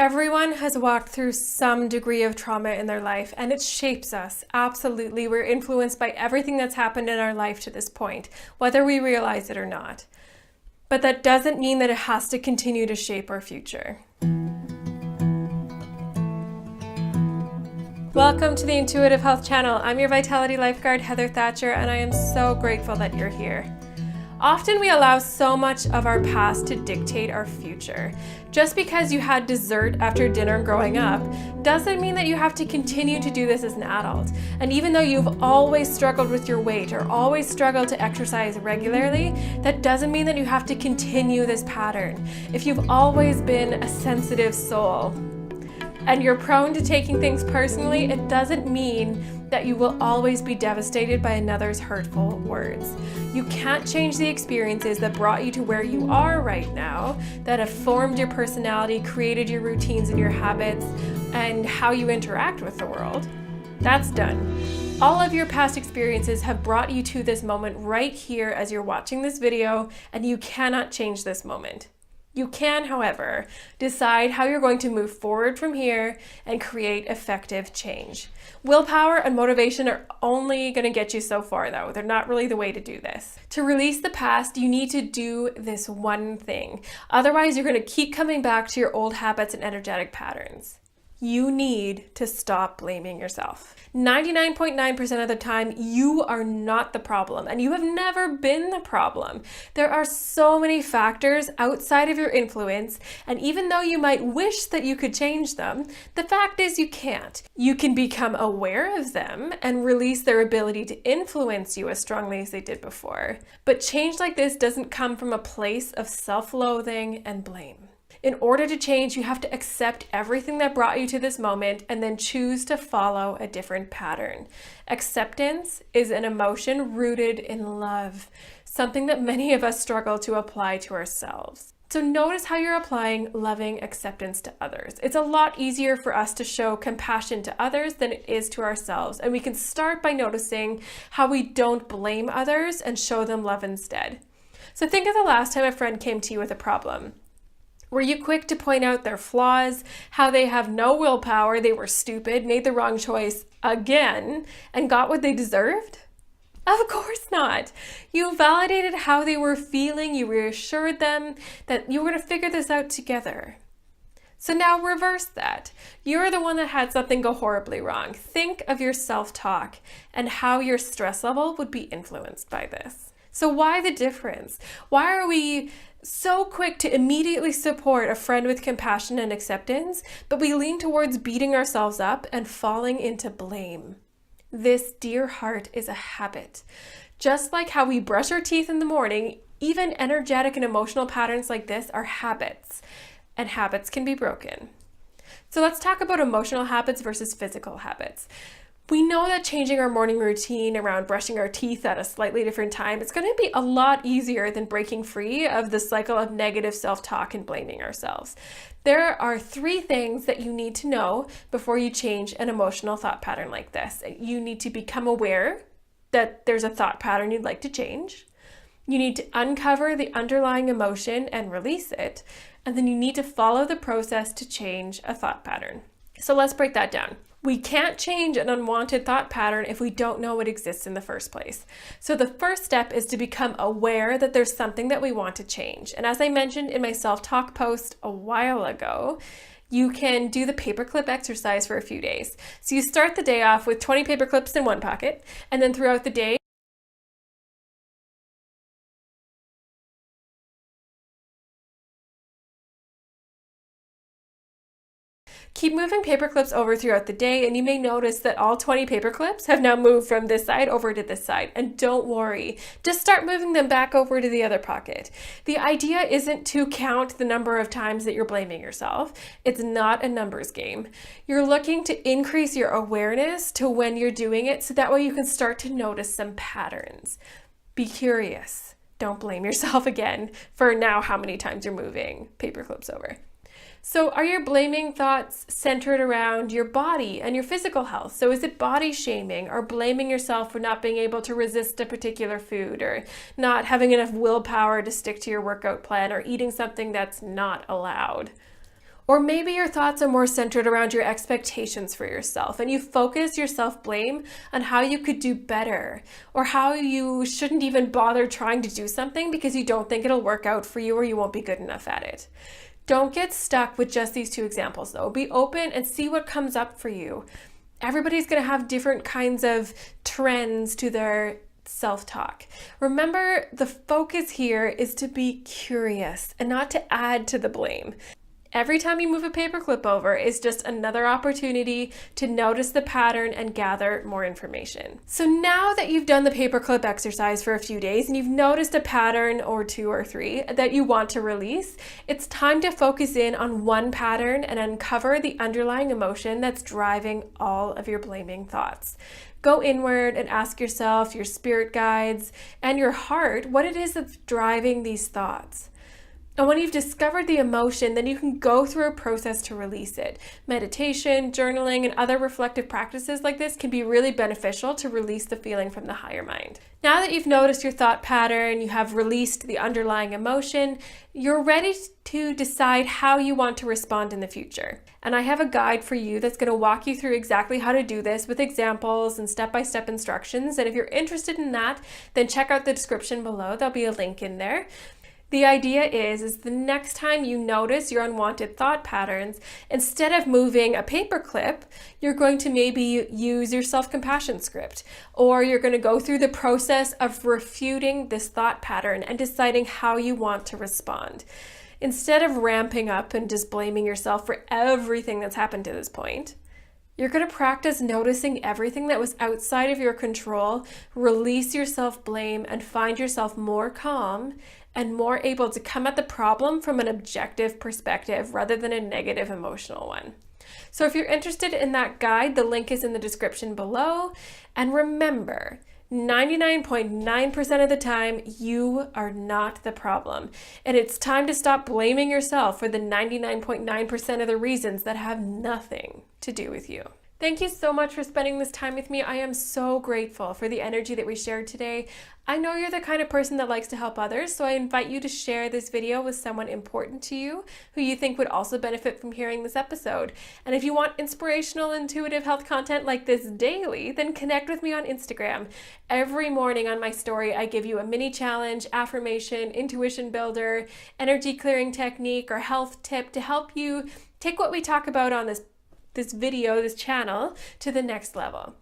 Everyone has walked through some degree of trauma in their life, and it shapes us. Absolutely. We're influenced by everything that's happened in our life to this point, whether we realize it or not. But that doesn't mean that it has to continue to shape our future. Welcome to the Intuitive Health Channel. I'm your Vitality Lifeguard, Heather Thatcher, and I am so grateful that you're here. Often we allow so much of our past to dictate our future. Just because you had dessert after dinner growing up doesn't mean that you have to continue to do this as an adult. And even though you've always struggled with your weight or always struggled to exercise regularly, that doesn't mean that you have to continue this pattern. If you've always been a sensitive soul and you're prone to taking things personally, it doesn't mean that you will always be devastated by another's hurtful words. You can't change the experiences that brought you to where you are right now, that have formed your personality, created your routines and your habits, and how you interact with the world. That's done. All of your past experiences have brought you to this moment right here as you're watching this video, and you cannot change this moment. You can, however, decide how you're going to move forward from here and create effective change. Willpower and motivation are only going to get you so far, though. They're not really the way to do this. To release the past, you need to do this one thing. Otherwise, you're going to keep coming back to your old habits and energetic patterns. You need to stop blaming yourself. 99.9% of the time, you are not the problem, and you have never been the problem. There are so many factors outside of your influence, and even though you might wish that you could change them, the fact is you can't. You can become aware of them and release their ability to influence you as strongly as they did before. But change like this doesn't come from a place of self-loathing and blame. In order to change, you have to accept everything that brought you to this moment and then choose to follow a different pattern. Acceptance is an emotion rooted in love, something that many of us struggle to apply to ourselves. So notice how you're applying loving acceptance to others. It's a lot easier for us to show compassion to others than it is to ourselves. And we can start by noticing how we don't blame others and show them love instead. So think of the last time a friend came to you with a problem. Were you quick to point out their flaws, how they have no willpower, they were stupid, made the wrong choice again, and got what they deserved? Of course not. You validated how they were feeling, you reassured them that you were going to figure this out together. So now reverse that. You're the one that had something go horribly wrong. Think of your self-talk and how your stress level would be influenced by this. So why the difference? Why are we so quick to immediately support a friend with compassion and acceptance, but we lean towards beating ourselves up and falling into blame? This, dear heart, is a habit. Just like how we brush our teeth in the morning, even energetic and emotional patterns like this are habits, and habits can be broken. So let's talk about emotional habits versus physical habits. We know that changing our morning routine around brushing our teeth at a slightly different time, it's going to be a lot easier than breaking free of the cycle of negative self-talk and blaming ourselves. There are 3 things that you need to know before you change an emotional thought pattern like this. You need to become aware that there's a thought pattern you'd like to change. You need to uncover the underlying emotion and release it. And then you need to follow the process to change a thought pattern. So let's break that down. We can't change an unwanted thought pattern if we don't know it exists in the first place. So the first step is to become aware that there's something that we want to change. And as I mentioned in my self-talk post a while ago, you can do the paperclip exercise for a few days. So you start the day off with 20 paper clips in one pocket, and then throughout the day, keep moving paper clips over throughout the day, and you may notice that all 20 paper clips have now moved from this side over to this side. And don't worry, just start moving them back over to the other pocket. The idea isn't to count the number of times that you're blaming yourself. It's not a numbers game. You're looking to increase your awareness to when you're doing it, so that way you can start to notice some patterns. Be curious. Don't blame yourself again for now how many times you're moving paper clips over. So are your blaming thoughts centered around your body and your physical health? So is it body shaming or blaming yourself for not being able to resist a particular food or not having enough willpower to stick to your workout plan or eating something that's not allowed? Or maybe your thoughts are more centered around your expectations for yourself and you focus your self-blame on how you could do better or how you shouldn't even bother trying to do something because you don't think it'll work out for you or you won't be good enough at it. Don't get stuck with just these two examples though. Be open and see what comes up for you. Everybody's going to have different kinds of trends to their self-talk. Remember, the focus here is to be curious and not to add to the blame. Every time you move a paperclip over is just another opportunity to notice the pattern and gather more information. So now that you've done the paperclip exercise for a few days and you've noticed a pattern or two or three that you want to release, it's time to focus in on one pattern and uncover the underlying emotion that's driving all of your blaming thoughts. Go inward and ask yourself, your spirit guides, and your heart what it is that's driving these thoughts. And when you've discovered the emotion, then you can go through a process to release it. Meditation, journaling, and other reflective practices like this can be really beneficial to release the feeling from the higher mind. Now that you've noticed your thought pattern, you have released the underlying emotion, you're ready to decide how you want to respond in the future. And I have a guide for you that's going to walk you through exactly how to do this with examples and step-by-step instructions. And if you're interested in that, then check out the description below. There'll be a link in there. The idea is the next time you notice your unwanted thought patterns, instead of moving a paperclip, you're going to maybe use your self-compassion script, or you're going to go through the process of refuting this thought pattern and deciding how you want to respond. Instead of ramping up and just blaming yourself for everything that's happened to this point, you're going to practice noticing everything that was outside of your control, release your self-blame, and find yourself more calm and more able to come at the problem from an objective perspective rather than a negative emotional one. So if you're interested in that guide, the link is in the description below. And remember, 99.9% of the time, you are not the problem. And it's time to stop blaming yourself for the 99.9% of the reasons that have nothing to do with you. Thank you so much for spending this time with me. I am so grateful for the energy that we shared today. I know you're the kind of person that likes to help others, so I invite you to share this video with someone important to you who you think would also benefit from hearing this episode. And if you want inspirational, intuitive health content like this daily, then connect with me on Instagram. Every morning on my story, I give you a mini challenge, affirmation, intuition builder, energy clearing technique, or health tip to help you take what we talk about on this video, this channel, to the next level.